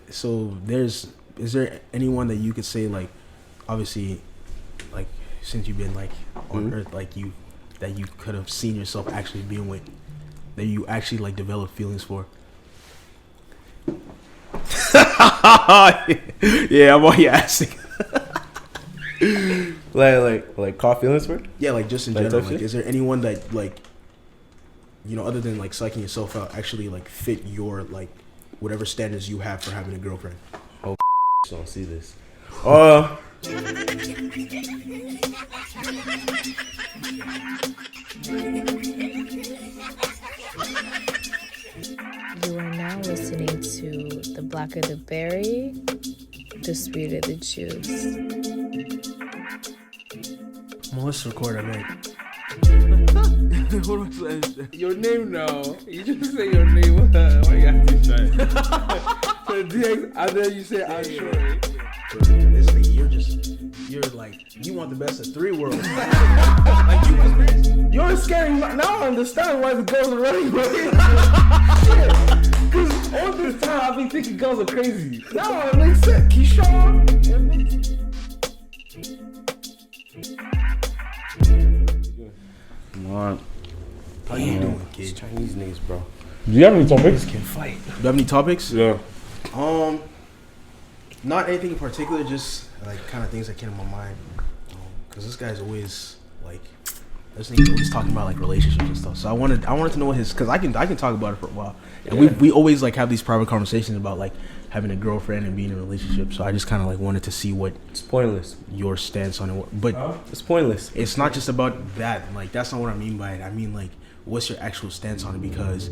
is there anyone that you could say, like, obviously, like, since you've been like on Earth, like that you could have seen yourself actually being with, that you actually like develop feelings for? Yeah, I'm already asking. like caught feelings for? Yeah, like just in general. Like, is there anyone that, like, other than like psyching yourself out, actually like fit your like whatever standards you have for having a girlfriend? Oh, don't see this. You are now listening to the BlackerTheBerry, the sweeter the juice. Let's record, I mean. What am I saying? Your name now. You just say your name. Why you got to say? So DX, and then you say I'm sure. This thing, you're like, you want the best of three worlds. Like, you was crazy. You're scaring me. Now I understand why the girls are running away. Because all this time I've been thinking girls are crazy. Now it makes sense. Keyshawn. Come on. How you doing, kid? Chinese niggas, bro. Do you have any topics? Can fight. Do you have any topics? Yeah. Not anything in particular, just like kind of things that came to my mind. Cause this guy's always like, this nigga's always talking about like relationships and stuff. So I wanted to know what his, cause I can talk about it for a while. And we always like have these private conversations about like having a girlfriend and being in a relationship. So I just kind of like wanted to see what It's pointless. your stance on it. But It's pointless. it's not just about that. Like, that's not what I mean by it. I mean, like, what's your actual stance on it? Because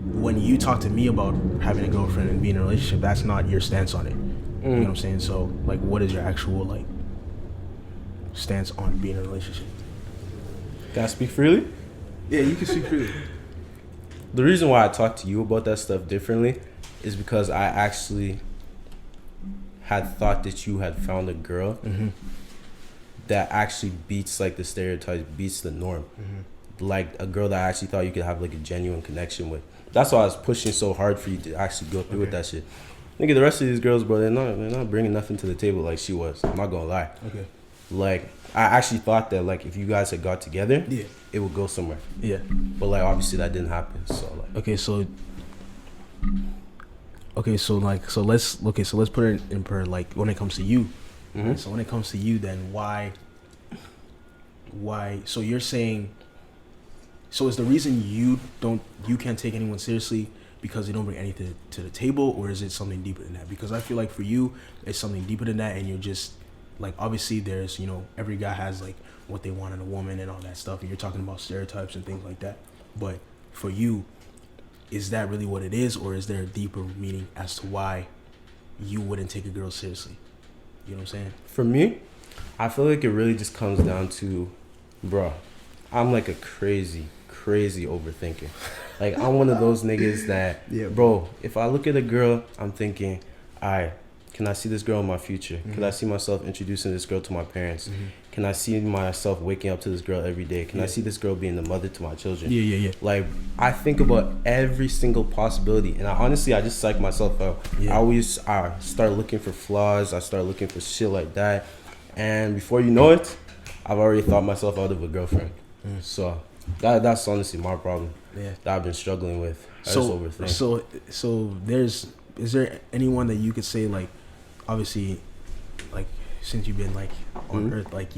when you talk to me about having a girlfriend and being in a relationship, that's not your stance on it. You know what I'm saying? So, like, what is your actual, like, stance on being in a relationship? Can I speak freely? Yeah, you can speak freely. The reason why I talk to you about that stuff differently is because I actually had thought that you had found a girl that actually beats like the stereotypes, beats the norm. Like a girl that I actually thought you could have like a genuine connection with. That's why I was pushing so hard for you to actually go through with that shit. Nigga, the rest of these girls, bro, they're not bringing nothing to the table like she was. I'm not gonna lie. Okay. Like, I actually thought that like if you guys had got together, it would go somewhere. Yeah. But like obviously that didn't happen. So like so let's put it in per, like, when it comes to you. So when it comes to you, then why so you're saying, so is the reason you can't take anyone seriously because they don't bring anything to the table, or is it something deeper than that? Because I feel like for you it's something deeper than that, and you're just like, obviously there's, every guy has like what they want in a woman and all that stuff, and you're talking about stereotypes and things like that. But for you, is that really what it is, or is there a deeper meaning as to why you wouldn't take a girl seriously? You know what I'm saying? for me, I feel like it really just comes down to, bro, I'm like a crazy overthinker. Like, I'm one of those niggas that, bro, if I look at a girl, I'm thinking, alright, can I see this girl in my future? Can I see myself introducing this girl to my parents? Can I see myself waking up to this girl every day? Can I see this girl being the mother to my children? Like, I think about every single possibility, and I just psych myself out. I start looking for flaws. I start looking for shit like that, and before you know it, I've already thought myself out of a girlfriend. So that's honestly my problem. That I've been struggling with. So is there anyone that you could say, like, obviously, like, since you've been like on Earth, like,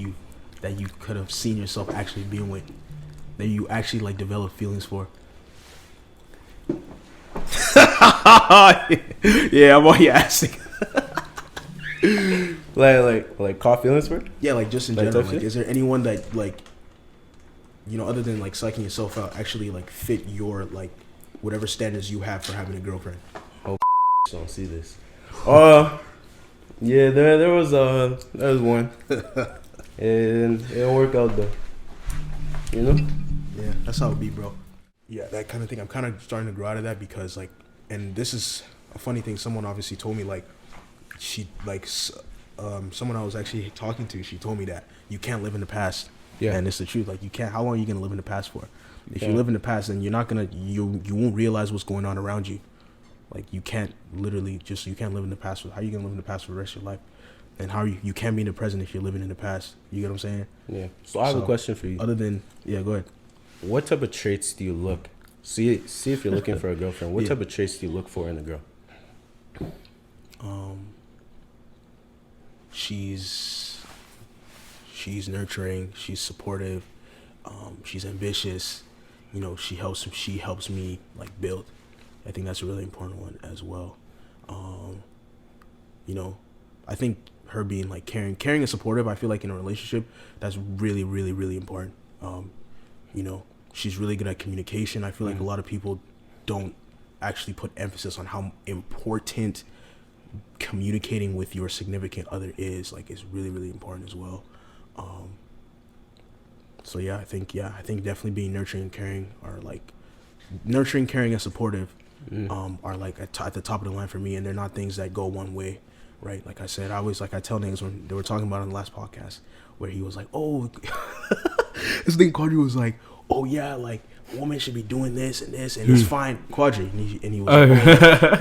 that you could have seen yourself actually being with, that you actually like develop feelings for? Yeah, I'm already asking. like caught feelings for? Yeah, like, just in general. Like, is there anyone that, like, other than like psyching yourself out, actually like fit your, like, whatever standards you have for having a girlfriend? Oh, don't see this. Yeah, there was one, and it didn't work out though. You know? Yeah, that's how it be, bro. Yeah, that kind of thing. I'm kind of starting to grow out of that because, like, and this is a funny thing. Someone obviously told me, like, she, like, someone I was actually talking to, she told me that you can't live in the past. Yeah, and it's the truth. Like, you can't. How long are you gonna live in the past for? If you live in the past, then you're not gonna. You won't realize what's going on around you. Like you can't live in the past. How are you gonna live in the past for the rest of your life? And how are you can't be in the present if you're living in the past. You get what I'm saying? Yeah. So I have a question for you. Other than go ahead. What type of traits do you look? See if you're looking for a girlfriend. What type of traits do you look for in a girl? She's nurturing. She's supportive. She's ambitious. You know, she helps me like build. I think that's a really important one as well. You know, I think her being like caring and supportive. I feel like in a relationship, that's really, really, really important. You know, she's really good at communication. I feel like a lot of people don't actually put emphasis on how important communicating with your significant other is. Like, it's really, really important as well. So I think definitely being nurturing, caring, and supportive are like at the top of the line for me, and they're not things that go one way, right? Like I said, I tell niggas when they were talking about it on the last podcast, where he was like, oh, this thing Quadri was like, oh yeah, like women should be doing this and this, and it's fine, Quadri, and he was like,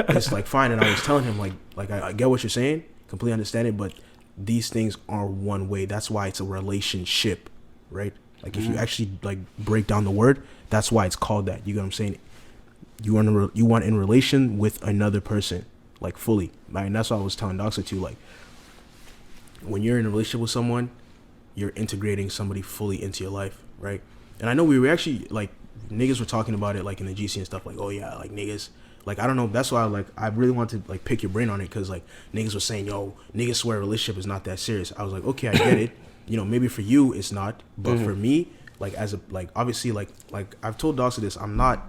oh, it's like fine, and I was telling him like I get what you're saying, completely understand it, but these things are one way. That's why it's a relationship, right? Like if you actually like break down the word, that's why it's called that. You get what I'm saying? You want in relation with another person, like fully. And that's what I was telling Doxa too. Like when you're in a relationship with someone, you're integrating somebody fully into your life, right? And I know we were actually like niggas were talking about it like in the GC and stuff. Like, oh yeah, like niggas. Like I don't know. That's why I really wanted to like pick your brain on it, because like niggas were saying, yo, niggas swear a relationship is not that serious. I was like, okay, I get it. You know, maybe for you it's not, but for me, like as a like obviously like I've told Doxa this, I'm not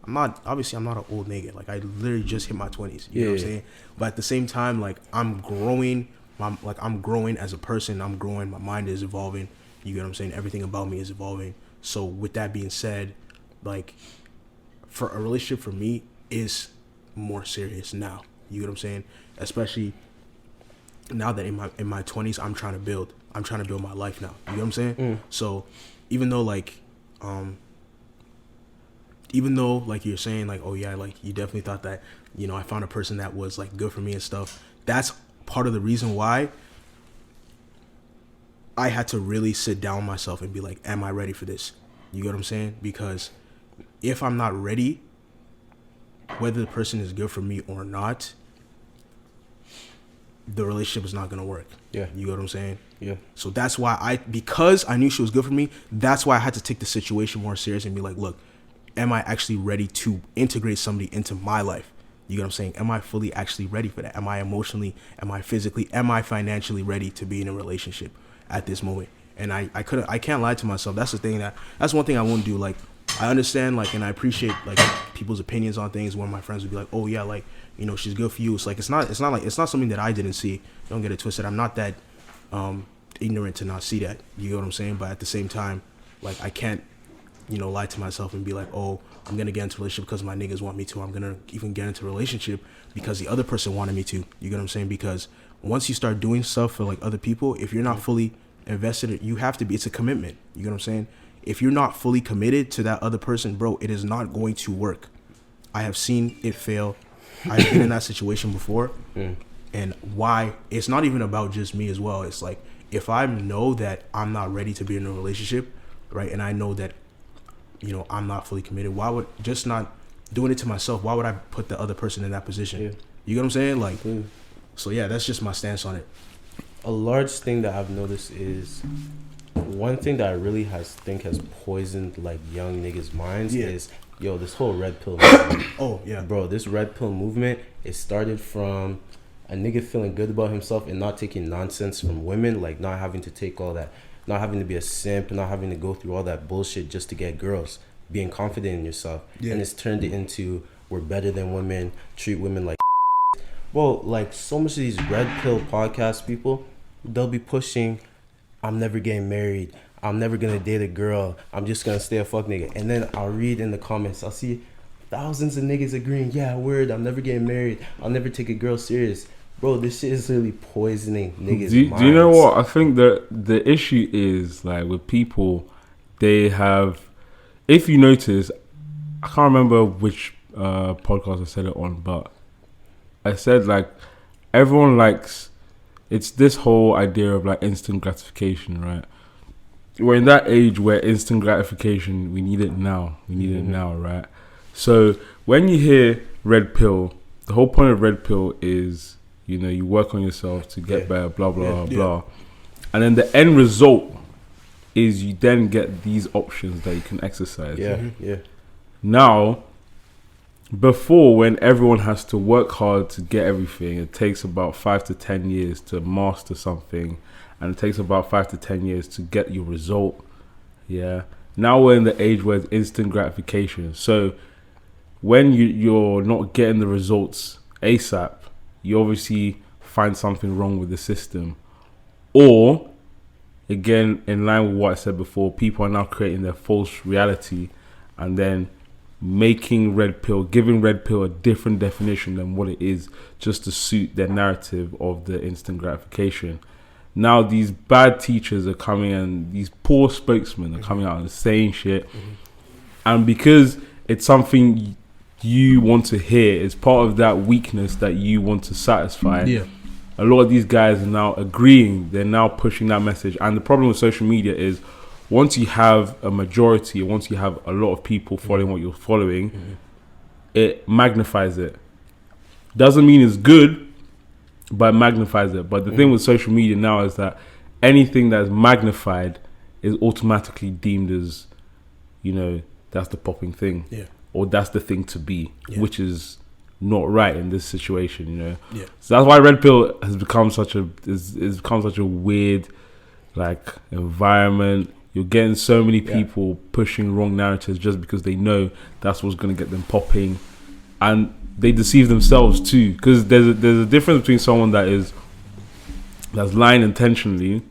an old nigga. Like I literally just hit my 20s. You know what I'm saying? But at the same time, like I'm growing. I'm growing as a person. I'm growing. My mind is evolving. You get what I'm saying? Everything about me is evolving. So with that being said, like for a relationship for me is more serious now. You get what I'm saying? Especially now that in my 20s, I'm trying to build my life now. You know what I'm saying? So even though like you're saying like, oh yeah, like you definitely thought that, you know, I found a person that was like good for me and stuff. That's part of the reason why I had to really sit down myself and be like, am I ready for this? You get what I'm saying? Because if I'm not ready, whether the person is good for me or not, the relationship is not going to work. Yeah. You get what I'm saying? Yeah. So that's why because I knew she was good for me, that's why I had to take the situation more serious and be like, look, am I actually ready to integrate somebody into my life? You get what I'm saying? Am I fully actually ready for that? Am I emotionally, am I physically, am I financially ready to be in a relationship at this moment? And I can't lie to myself. That's one thing I won't do. Like, I understand, like, and I appreciate like people's opinions on things. One of my friends would be like, oh yeah, like, you know, she's good for you. It's like, it's not something that I didn't see. Don't get it twisted. I'm not that ignorant to not see that. You get what I'm saying? But at the same time, like, I can't, you know, lie to myself and be like, oh, I'm gonna get into a relationship because my niggas want me to. I'm gonna even get into a relationship because the other person wanted me to. You get what I'm saying? Because once you start doing stuff for like other people, if you're not fully invested, you have to be. It's a commitment. You get what I'm saying? If you're not fully committed to that other person, bro, it is not going to work. I have seen it fail. I've been in that situation before. And why? It's not even about just me as well. It's like, if I know that I'm not ready to be in a relationship, right, and I know that, you know, I'm not fully committed, why would, just not doing it to myself, why would I put the other person in that position? You get what I'm saying? Like, so yeah, that's just my stance on it. A large thing that I've noticed is, one thing that I really think has poisoned like young niggas' minds is, yo, this whole red pill movement. Oh yeah, bro, this red pill movement, it started from a nigga feeling good about himself and not taking nonsense from women, like not having to take all that, not having to be a simp, not having to go through all that bullshit just to get girls, being confident in yourself. And it's turned it into, we're better than women, treat women like well, like so much of these red pill podcast people, they'll be pushing, I'm never getting married, I'm never gonna date a girl, I'm just gonna stay a fuck nigga. And then I'll read in the comments, I'll see thousands of niggas agreeing, yeah, word, I'm never getting married, I'll never take a girl serious. Bro, this shit is really poisoning niggas' minds. Do you know what? I think that the issue is, like, with people, they have, if you notice, I can't remember which podcast I said it on, but I said like everyone likes. It's this whole idea of like instant gratification, right? We're in that age where instant gratification, we need it now. We need it now, right? So when you hear red pill, the whole point of red pill is, you know, you work on yourself to get better, blah, blah, blah. And then the end result is you then get these options that you can exercise. Now, before, when everyone has to work hard to get everything, it takes about 5 to 10 years to master something, and it takes about 5 to 10 years to get your result. Yeah. Now we're in the age where it's instant gratification. So when you're not getting the results ASAP, you obviously find something wrong with the system. Or, again, in line with what I said before, people are now creating their false reality and then giving red pill a different definition than what it is, just to suit their narrative of the instant gratification. Now these bad teachers are coming and these poor spokesmen are coming out and saying shit, and because it's something you want to hear, it's part of that weakness that you want to satisfy. A lot of these guys are now agreeing, they're now pushing that message. And the problem with social media is, once you have a majority, once you have a lot of people following what you're following, it magnifies it. Doesn't mean it's good, but it magnifies it. But the thing with social media now is that anything that's magnified is automatically deemed as, you know, that's the popping thing. Or that's the thing to be, which is not right in this situation, you know. So that's why red pill has become such a weird, like, environment. You're getting so many people pushing wrong narratives just because they know that's what's going to get them popping, and they deceive themselves too. Because there's a difference between someone that's lying intentionally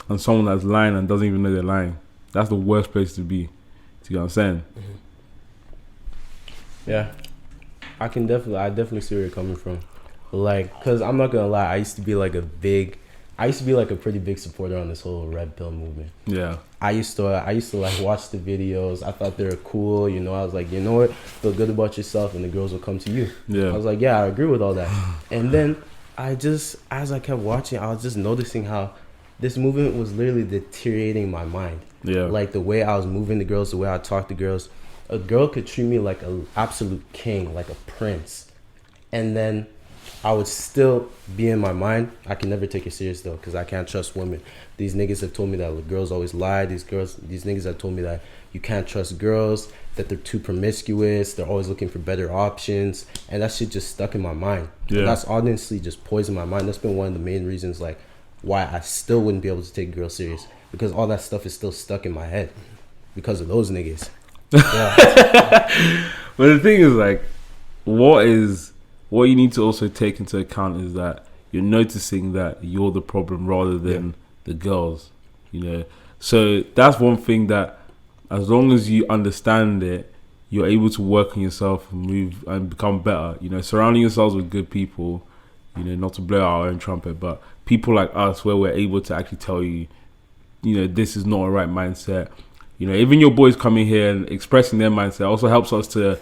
and someone that's lying and doesn't even know they're lying. That's the worst place to be. Do you know what I'm saying? Yeah, I definitely see where you're coming from. Like, cause I'm not gonna lie, I used to be like a pretty big supporter on this whole red pill movement. I used to like watch the videos. I thought they were cool. You know, I was like, you know what, feel good about yourself, and the girls will come to you. I was like, yeah, I agree with all that. And then as I kept watching, I was just noticing how this movement was literally deteriorating my mind. Like the way I was moving the girls, the way I talked to girls. A girl could treat me like an absolute king, like a prince, and then I would still be in my mind, I can never take it serious though, because I can't trust women. These niggas have told me that girls always lie. These niggas have told me that you can't trust girls, that they're too promiscuous, they're always looking for better options, and that shit just stuck in my mind. That's honestly just poisoned my mind. That's been one of the main reasons like why I still wouldn't be able to take girls serious, because all that stuff is still stuck in my head because of those niggas. But the thing is, like, what you need to also take into account is that you're noticing that you're the problem rather than the girls, you know. So that's one thing that, as long as you understand it, you're able to work on yourself and move and become better, you know. Surrounding yourselves with good people, you know, not to blow our own trumpet, but people like us where we're able to actually tell you, you know, this is not a right mindset. You know, even your boys coming here and expressing their mindset also helps us to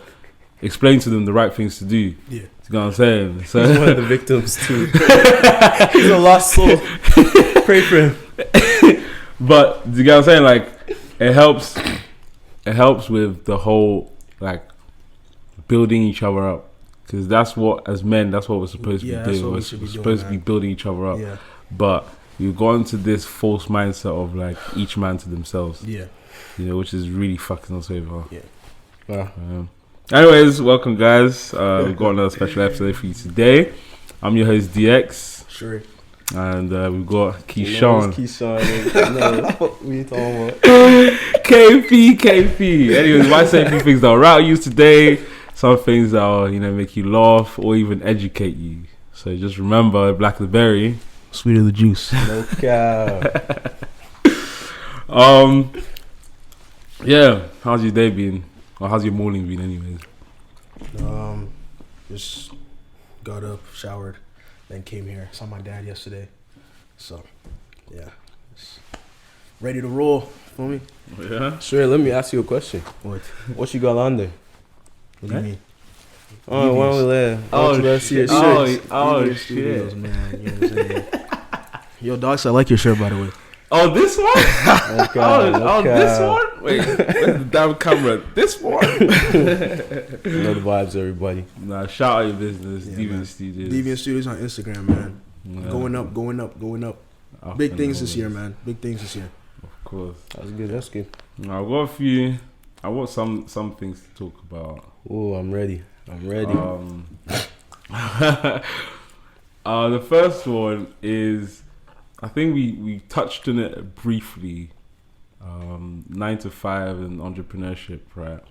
explain to them the right things to do. You know what I'm saying? So he's one of the victims too. He's a lost soul. Pray for him. But you know what I'm saying? Like, it helps with the whole, like, building each other up, because that's what, as men, that's what we're supposed to be doing. We're supposed to be building each other up. But we've gone to this false mindset of like each man to themselves. You know, which is really fucking us over. Anyways, welcome guys. We've got another special episode for you today. I'm your host DX. Sure. And we've got Keyshawn. What we talking about? KP. Anyways, why say a few things that'll rattle you today? Some things that'll, you know, make you laugh or even educate you. So just remember, BlackerTheBerry, sweeter the juice. No cow. Yeah, how's your day been? Or how's your morning been anyways? Just got up, showered, then came here. Saw my dad yesterday. So, yeah. Just ready to roll. Feel me? Yeah. Sure, let me ask you a question. What? What you got on there? What do you mean? Oh, why don't we let? Oh, Let's see your shit. shirts. Devious Studios, shit. man. You know what I'm saying? Yo, Docs, I like your shirt, by the way. Oh, this one? Okay, Oh, okay. this one? Wait, where's the damn camera? This one? You know the vibes, everybody. Nah, shout out your business, Yeah, Deviant man. Studios. Deviant Studios on Instagram, man. Yeah. Going up, going up, going up. Up Big and things this over. year, man. Big things this year. Of course. That's good. That's good. Now, I've got a few. I want some things to talk about. Oh, I'm ready. I'm ready. The first one is, I think we touched on it briefly. 9 to 5 and entrepreneurship, right?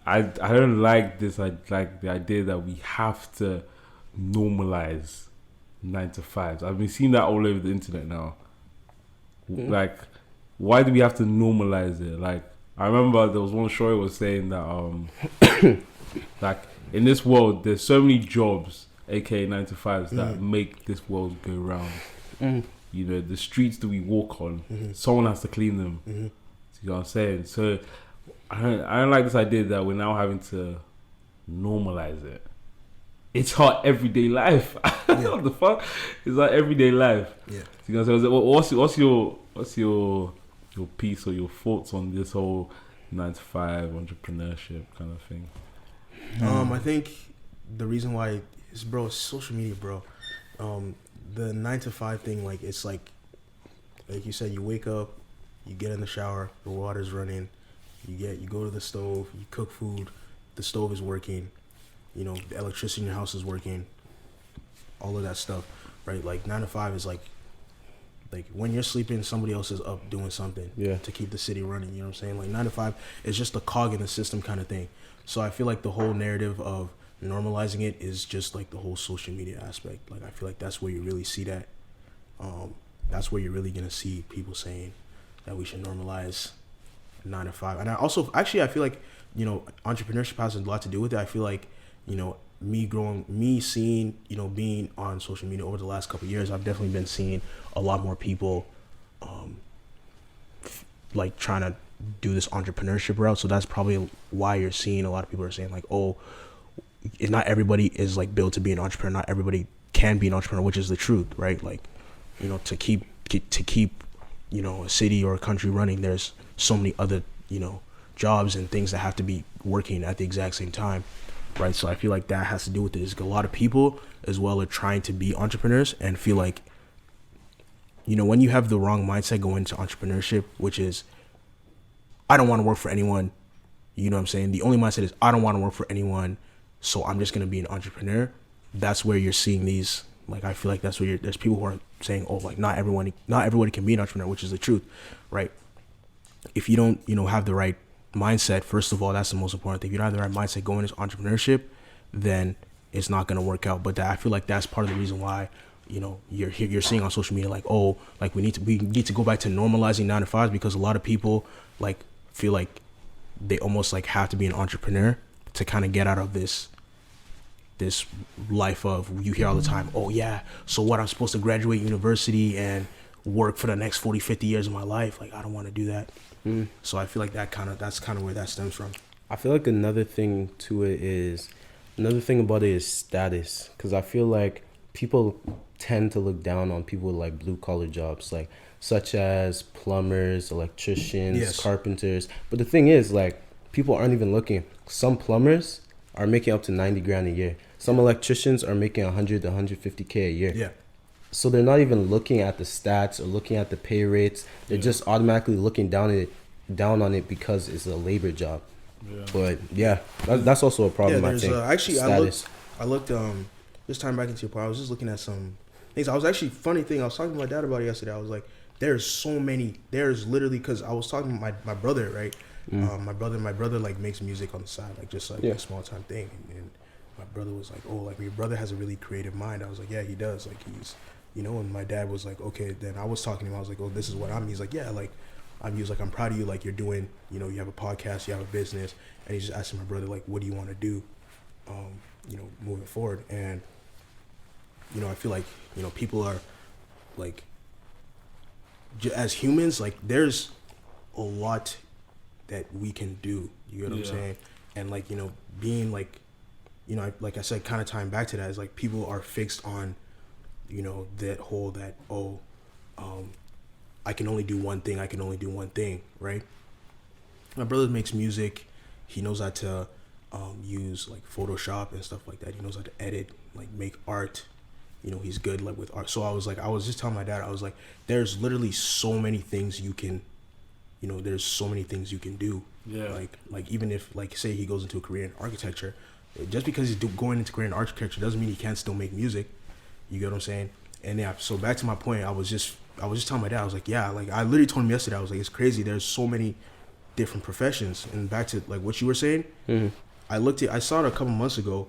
I don't like this. I like the idea that we have to normalize 9 to 5s. I've been seeing that all over the internet now. Like, why do we have to normalize it? Like, I remember there was one show was saying that like in this world there's so many jobs, aka 9 to 5s, that make this world go round. You know, the streets that we walk on, someone has to clean them. You know what I'm saying? So I don't like this idea that we're now having to normalize it. It's our everyday life. What the fuck? It's our everyday life. Yeah. You know what I'm saying? What's your piece or your thoughts on this whole 9 to 5 entrepreneurship kind of thing? I think the reason why is, bro, it's social media, bro. The 9 to 5 thing, like, it's like you said, you wake up, you get in the shower, the water's running, you go to the stove, you cook food, the stove is working, you know, the electricity in your house is working, all of that stuff, right? Like 9 to 5 is like when you're sleeping, somebody else is up doing something to keep the city running. You know what I'm saying? Like 9 to 5 is just a cog in the system kind of thing. So I feel like the whole narrative of normalizing it is just like the whole social media aspect. Like, I feel like that's where you really see that. That's where you're really gonna see people saying that we should normalize 9 to 5. And I also, actually, I feel like, you know, entrepreneurship has a lot to do with it. I feel like, you know, me seeing, you know, being on social media over the last couple of years, I've definitely been seeing a lot more people like trying to do this entrepreneurship route. So that's probably why you're seeing a lot of people are saying like, oh, it's not everybody is like built to be an entrepreneur. Not everybody can be an entrepreneur, which is the truth, right? Like, you know, to keep, you know, a city or a country running, there's so many other, you know, jobs and things that have to be working at the exact same time, right? So I feel like that has to do with it. Is a lot of people as well are trying to be entrepreneurs and feel like, you know, when you have the wrong mindset going into entrepreneurship, which is, I don't want to work for anyone. You know what I'm saying? The only mindset is, I don't want to work for anyone, so I'm just going to be an entrepreneur. That's where you're seeing these, like, I feel like that's where there's people who are saying, oh, like, not everybody can be an entrepreneur, which is the truth, right? If you don't, you know, have the right mindset, first of all, that's the most important thing. If you don't have the right mindset going into entrepreneurship, then it's not going to work out. But I feel like that's part of the reason why, you know, you're seeing on social media, like, oh, like, we need to go back to normalizing 9 to 5s, because a lot of people, like, feel like they almost like have to be an entrepreneur to kind of get out of this life of, you hear all the time, oh yeah, so what, I'm supposed to graduate university and work for the next 40-50 years of my life? Like, I don't want to do that. So I feel like that's kind of where that stems from. I feel like another thing about it is status, because I feel like people tend to look down on people with like blue collar jobs, like such as plumbers, electricians, carpenters. But the thing is, like, people aren't even looking. Some plumbers are making up to 90 grand a year. Some electricians are making 100 to 150K a year. Yeah. So they're not even looking at the stats or looking at the pay rates. They're just automatically looking down on it because it's a labor job. Yeah. But yeah, that's also a problem. I think. Actually, I looked this time back into your part. I was just looking at some things. I was actually, funny thing, I was talking to my dad about it yesterday. I was like, there's literally, because I was talking to my brother, right? My brother like makes music on the side, like just like a small time thing. And my brother was like, oh, like, your brother has a really creative mind. I was like, yeah, he does. Like, he's, you know. And my dad was like, okay. Then I was talking to him. I was like, oh, this is what I'm. He's like, yeah, like, he was like, I'm proud of you. Like, you're doing, you know, you have a podcast, you have a business. And he's just asking my brother, like, what do you want to do, you know, moving forward? And, you know, I feel like, you know, people are like, as humans, like, there's a lot that we can do. You know what I'm saying? And, like, you know, being like you know, like I said, kind of tying back to that is like people are fixed on, you know, that whole that I can only do one thing. I can only do one thing, right? My brother makes music. He knows how to use like Photoshop and stuff like that. He knows how to edit, like make art. You know, he's good like with art. So I was just telling my dad, I was like, there's literally so many things you can, you know, there's so many things you can do. Yeah. Like even if like say he goes into a career in architecture, just because he's going into career in architecture doesn't mean he can't still make music. You get what I'm saying? And yeah, so back to my point, I was just telling my dad, I was like, yeah, like I literally told him yesterday, I was like, it's crazy. There's so many different professions. And back to like what you were saying, I saw it a couple months ago.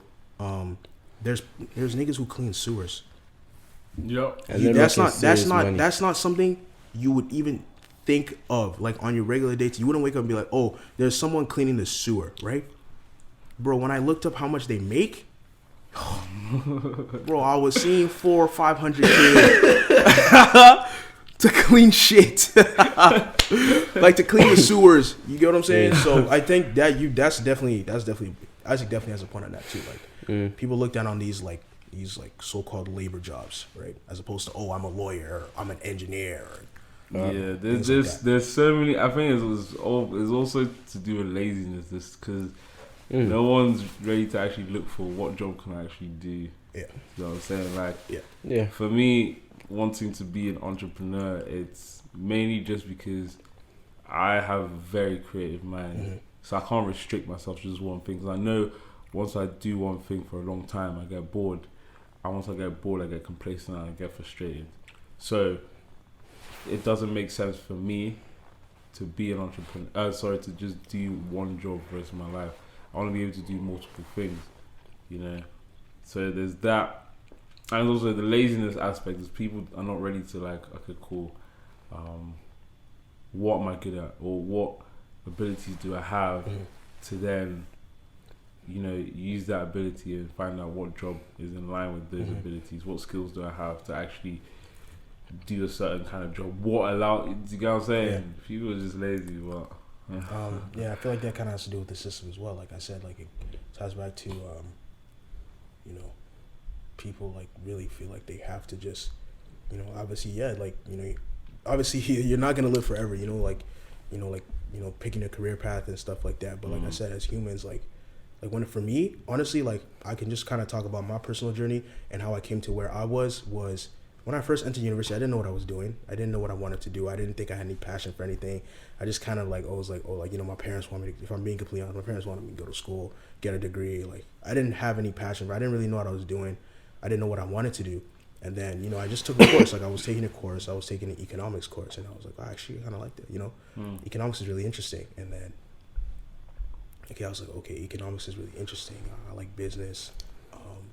There's niggas who clean sewers. Yep. That's not something you would even think of like on your regular dates. You wouldn't wake up and be like, oh, there's someone cleaning the sewer, right? Bro, when I looked up how much they make, bro, I was seeing 400 or 500 to clean shit, like to clean the sewers. You get what I'm saying? Yeah. So I think that Isaac definitely has a point on that too. Like people look down on these so-called labor jobs, right? As opposed to, oh, I'm a lawyer, or I'm an engineer. There's so many. I think it's also to do with laziness, because no one's ready to actually look for what job can I actually do. Yeah, you know what I'm saying? Like, yeah. For me, wanting to be an entrepreneur, it's mainly just because I have a very creative mind, so I can't restrict myself to just one thing. Because I know once I do one thing for a long time, I get bored. And once I get bored, I get complacent and I get frustrated. So it doesn't make sense for me to be an entrepreneur. To just do one job for the rest of my life. I want to be able to do multiple things, you know. So there's that, and also the laziness aspect is people are not ready to like, okay, cool. What am I good at, or what abilities do I have to then, you know, use that ability and find out what job is in line with those abilities. What skills do I have to actually do a certain kind of job? What allow? Do you get what I'm saying? Yeah. People are just lazy, but. I feel like that kind of has to do with the system as well. Like I said, like it ties back to, you know, people like really feel like they have to just, you know, obviously, like, you know, obviously you're not gonna live forever. You know, picking a career path and stuff like that. But like I said, as humans, like when for me, honestly, like I can just kind of talk about my personal journey and how I came to where I was when I first entered university. I didn't know what I was doing. I didn't know what I wanted to do. I didn't think I had any passion for anything. I just kind of you know, my parents wanted me to, if I'm being completely honest, my parents wanted me to go to school, get a degree. Like I didn't have any passion, but I didn't really know what I was doing. I didn't know what I wanted to do. And then, you know, I just took a course. Like I was taking an economics course, and I was like, I actually kind of liked it. You know, economics is really interesting. And then, I was like, okay, economics is really interesting. I like business.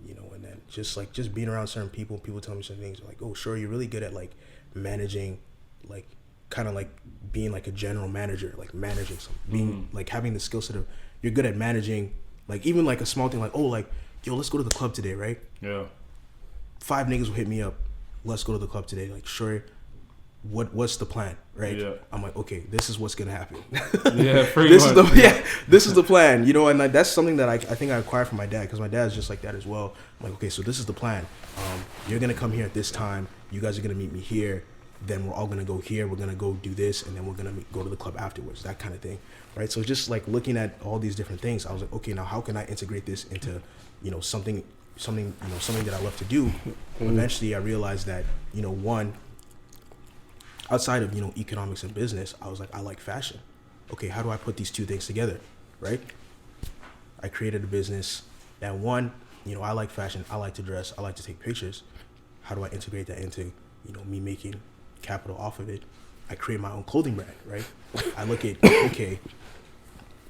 You know, and then just being around certain people tell me certain things like, oh, sure, you're really good at like managing, like kind of like being like a general manager, like managing something, being like having the skill set of, you're good at managing, like even like a small thing, like, oh, like, yo, let's go to the club today, right? Yeah. 5 niggas will hit me up, let's go to the club today. Like, sure, what's the plan, right? Yeah. I'm like, okay, this is what's gonna happen. Yeah, this is the plan, you know. And like, that's something that I think I acquired from my dad, because my dad's just like that as well. I'm like, okay, so this is the plan. You're gonna come here at this time. You guys are gonna meet me here. Then we're all gonna go here. We're gonna go do this, and then we're gonna go to the club afterwards. That kind of thing, right? So just like looking at all these different things, I was like, okay, now how can I integrate this into, you know, something that I love to do? Eventually, I realized that, you know, one, outside of, you know, economics and business, I was like, I like fashion. Okay, how do I put these two things together, right? I created a business that, one, you know, I like fashion, I like to dress, I like to take pictures. How do I integrate that into, you know, me making capital off of it? I create my own clothing brand, right? I look at, okay,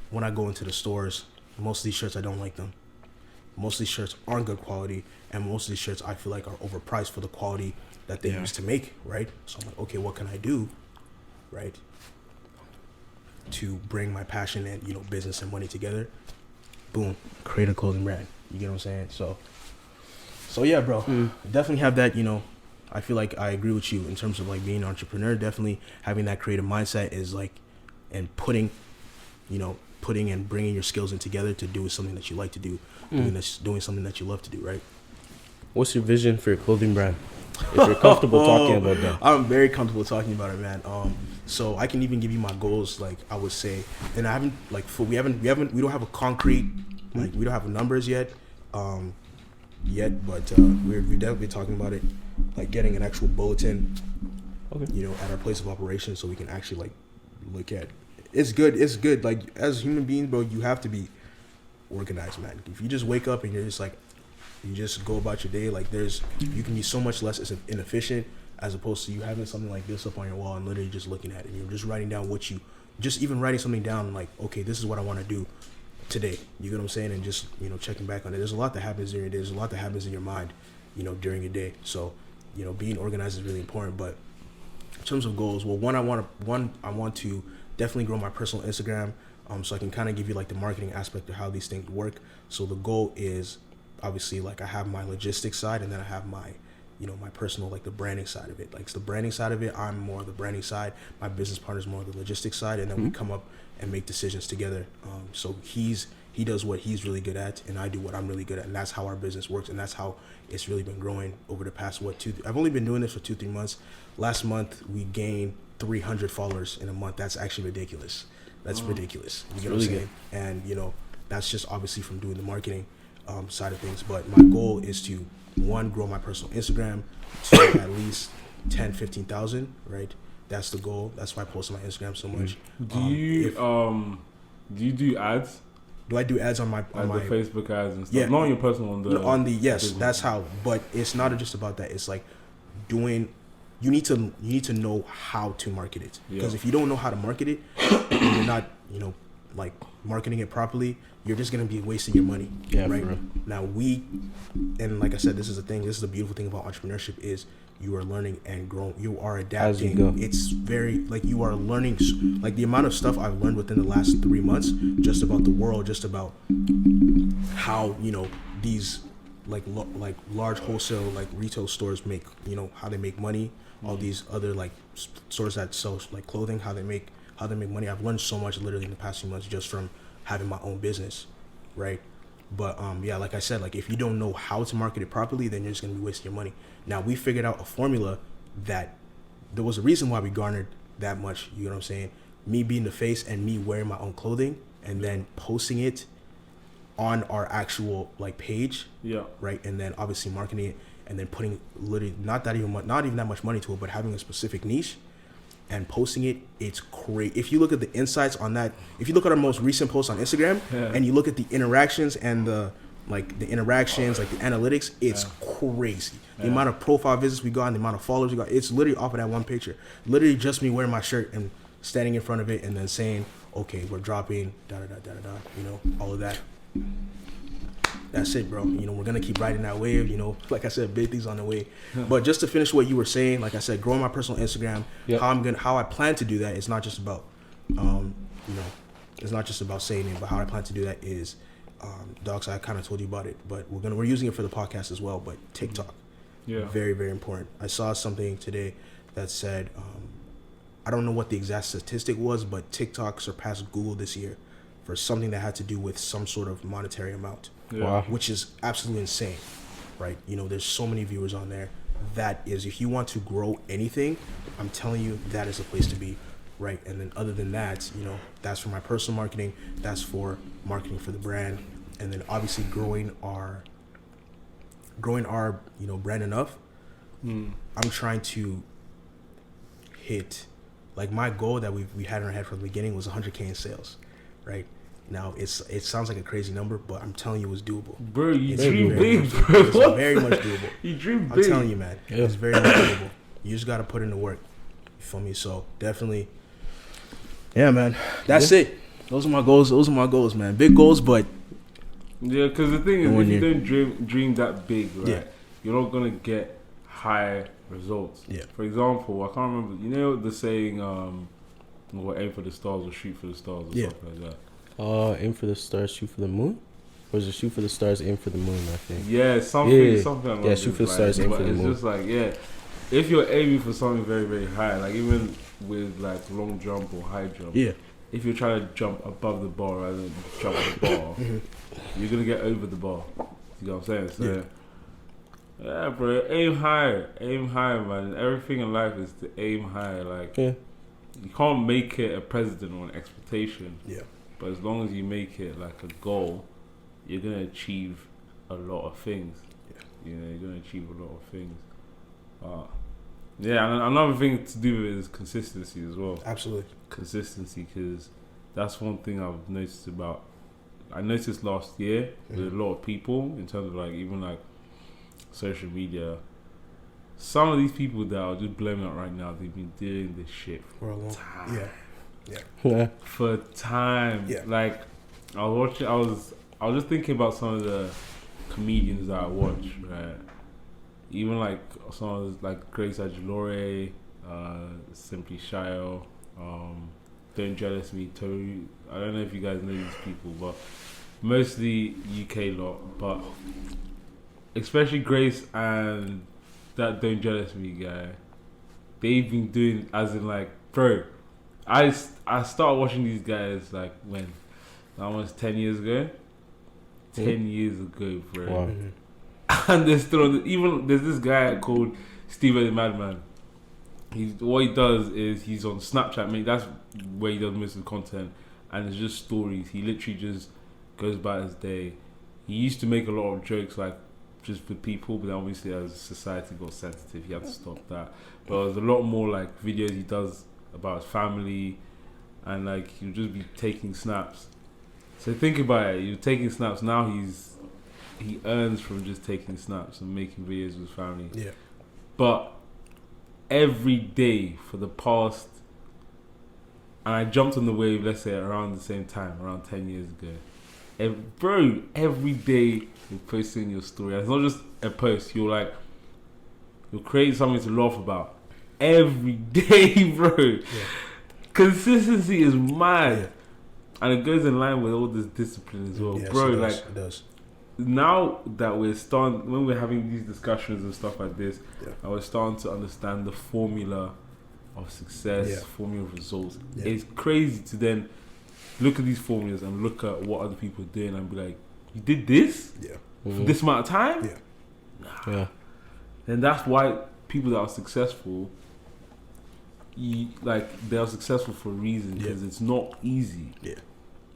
when I go into the stores, most of these shirts, I don't like them. Most of these shirts aren't good quality, and most of these shirts I feel like are overpriced for the quality that they used to make, right? So I'm like, okay, what can I do, right, to bring my passion and, you know, business and money together? Boom, create a clothing brand. You get what I'm saying? So yeah, bro, definitely have that, you know. I feel like I agree with you in terms of like being an entrepreneur. Definitely having that creative mindset is like, and putting, you know, putting and bringing your skills in together to do something that you like to do, doing something that you love to do, right? What's your vision for your clothing brand? If you're comfortable talking about that. I'm very comfortable talking about it, man. So I can even give you my goals, like I would say, and I haven't like we don't have a concrete, like we don't have numbers yet, but we're definitely talking about it, like getting an actual bulletin, you know, at our place of operation, so we can actually like look at. It's good. Like as human beings, bro, you have to be organized, man. If you just wake up and you're just like, you just go about your day, like you can be so much less inefficient as opposed to you having something like this up on your wall and literally just looking at it. And you're just writing down even writing something down like, okay, this is what I want to do today. You get what I'm saying? And just, you know, checking back on it. There's a lot that happens during your day. There's a lot that happens in your mind, you know, during your day. So, you know, being organized is really important. But in terms of goals, well, I want to definitely grow my personal Instagram, so I can kind of give you like the marketing aspect of how these things work. So the goal is obviously like I have my logistics side, and then I have my, you know, my personal, like the branding side of it. Like it's the branding side of it, I'm more of the branding side. My business partner's more of the logistics side, and then we come up and make decisions together. So he does what he's really good at, and I do what I'm really good at, and that's how our business works, and that's how it's really been growing over the past I've only been doing this for 2-3 months. Last month we gained 300 followers in a month. That's actually ridiculous. That's ridiculous. You get what I'm saying? And you know, that's just obviously from doing the marketing side of things. But my goal is to, one, grow my personal Instagram to at least 10,000-15,000, right? That's the goal. That's why I post on my Instagram so much. Do you do ads? Do I do ads on the Facebook ads and stuff? Yeah. Not on your personal, on the yes, business. that's how. But it's not just about that. It's like doing. You need to know how to market it, because if you don't know how to market it, and you're not, you know, like marketing it properly, you're just gonna be wasting your money. Yeah, right. For real. Now and like I said, this is the thing. This is the beautiful thing about entrepreneurship is you are learning and growing. You are adapting. As you go. It's very like you are learning. Like the amount of stuff I've learned within the last 3 months, just about the world, just about how, you know, these like large wholesale like retail stores make, you know, how they make money. All these other like stores that sell like clothing, how they make money. I've learned so much literally in the past few months just from having my own business, right? But yeah, like I said, like if you don't know how to market it properly, then you're just gonna be wasting your money. Now we figured out a formula that there was a reason why we garnered that much. You know what I'm saying? Me being the face and me wearing my own clothing and then posting it on our actual like page, right? And then obviously marketing it. And then putting literally not even that much money to it, but having a specific niche and posting it, it's great. If you look at the insights on that, if you look at our most recent post on Instagram and you look at the interactions and the analytics, it's crazy. The amount of profile visits we got and the amount of followers we got, it's literally off of that one picture. Literally just me wearing my shirt and standing in front of it and then saying, okay, we're dropping you know, all of that. That's it, bro. You know, we're gonna keep riding that wave. You know, like I said, big things on the way. But just to finish what you were saying, like I said, growing my personal Instagram. How I plan to do that is not just about, you know, it's not just about saying it, but how I plan to do that is, dogs. I kind of told you about it, but we're using it for the podcast as well. But TikTok, very, very important. I saw something today that said, I don't know what the exact statistic was, but TikTok surpassed Google this year for something that had to do with some sort of monetary amount. Wow. Which is absolutely insane, right? You know, there's so many viewers on there. That is, if you want to grow anything, I'm telling you, that is the place to be, right? And then other than that, you know, that's for my personal marketing. That's for marketing for the brand. And then obviously growing our, you know, brand enough. I'm trying to hit, like my goal that we had in our head from the beginning was 100K in sales, right? Now it sounds like a crazy number, but I'm telling you, it's doable. Bro, you dream big, bro. It's very much doable. You dream big. I'm telling you, man. Yeah. It's very much doable. You just gotta put in the work. You feel me? So definitely, yeah, man. That's it. Those are my goals, man. Big goals, but yeah. Because the thing is, if you don't dream that big, right, you're not gonna get high results. Yeah. For example, I can't remember. You know the saying, "We'll aim for the stars or shoot for the stars," or something like that. Aim for the stars, shoot for the moon? Or is it shoot for the stars, aim for the moon, I think? Yeah, something like shoot for the stars, aim for the moon. It's just like, if you're aiming for something very, very high, like even with like long jump or high jump, if you're trying to jump above the bar rather than jump the bar, you're gonna get over the bar. You know what I'm saying? So yeah, bro, aim high, man. Everything in life is to aim high. Like you can't make it a president or an expectation. Yeah. But as long as you make it like a goal, you're gonna achieve a lot of things. Yeah. You know, you're gonna achieve a lot of things. Yeah, and another thing to do with it is consistency as well. Absolutely. Consistency, because that's one thing I've noticed about. I noticed last year with a lot of people in terms of like even like social media. Some of these people that are just blaming it right now, they've been doing this shit for a long time. Yeah. For time. Yeah. Like I was watching. I was just thinking about some of the comedians that I watch. Right. Even like some of the, like Grace Ajilore, Simply Shayo, Don't Jealous Me, Tory. I don't know if you guys know these people, but mostly UK lot. But especially Grace and that Don't Jealous Me guy, they've been doing as in like, bro, I started watching these guys like when? Almost 10 years ago. 10 years ago, bro. Wow. And they're still on even there's this guy called Steve the Madman. What he does is he's on Snapchat, mate. That's where he does most of the content, and it's just stories. He literally just goes about his day. He used to make a lot of jokes like just with people, but obviously as society got sensitive, he had to stop that. But there's a lot more like videos he does about his family, and like he'll just be taking snaps. So think about it. You're taking snaps now. He earns from just taking snaps and making videos with his family. Yeah. But every day for the past, and I jumped on the wave, let's say around the same time, around 10 years ago. Every day you're posting your story. And it's not just a post. You'll create something to laugh about. Every day, bro. Yeah. Consistency is mad. Yeah. And it goes in line with all this discipline as well. Yes, bro, it does. Now that when we're having these discussions and stuff like this, I was starting to understand the formula of success, formula of results. Yeah. It's crazy to then look at these formulas and look at what other people are doing and be like, you did this? Yeah. For this amount of time? Yeah. Nah. Yeah. And that's why people that are successful, they are successful for a reason, because it's not easy. Yeah.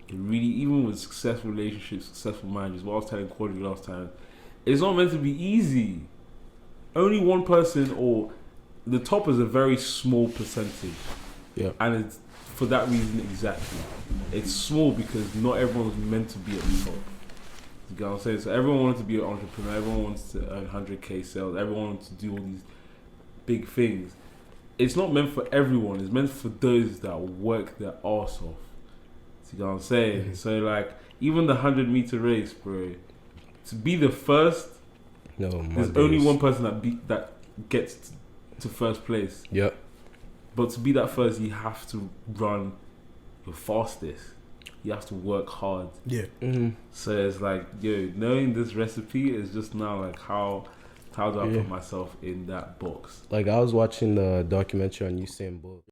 It really, even with successful relationships, successful marriages, what I was telling Cordy last time, it's not meant to be easy. Only one person, or the top is a very small percentage. Yeah. And it's for that reason exactly. It's small because not everyone's meant to be at the top. You get what I'm saying? So everyone wants to be an entrepreneur, everyone wants to earn 100k sales, everyone wants to do all these big things. It's not meant for everyone, it's meant for those that work their arse off. You know what I'm saying? Mm-hmm. So like even the 100-meter race, bro, to be the first, there's only one person that gets to first place. Yep. But to be that first, you have to run your fastest. You have to work hard. Yeah. Mm-hmm. So it's like, knowing this recipe is just now like how do I put myself in that box? Like I was watching the documentary on Usain Bolt.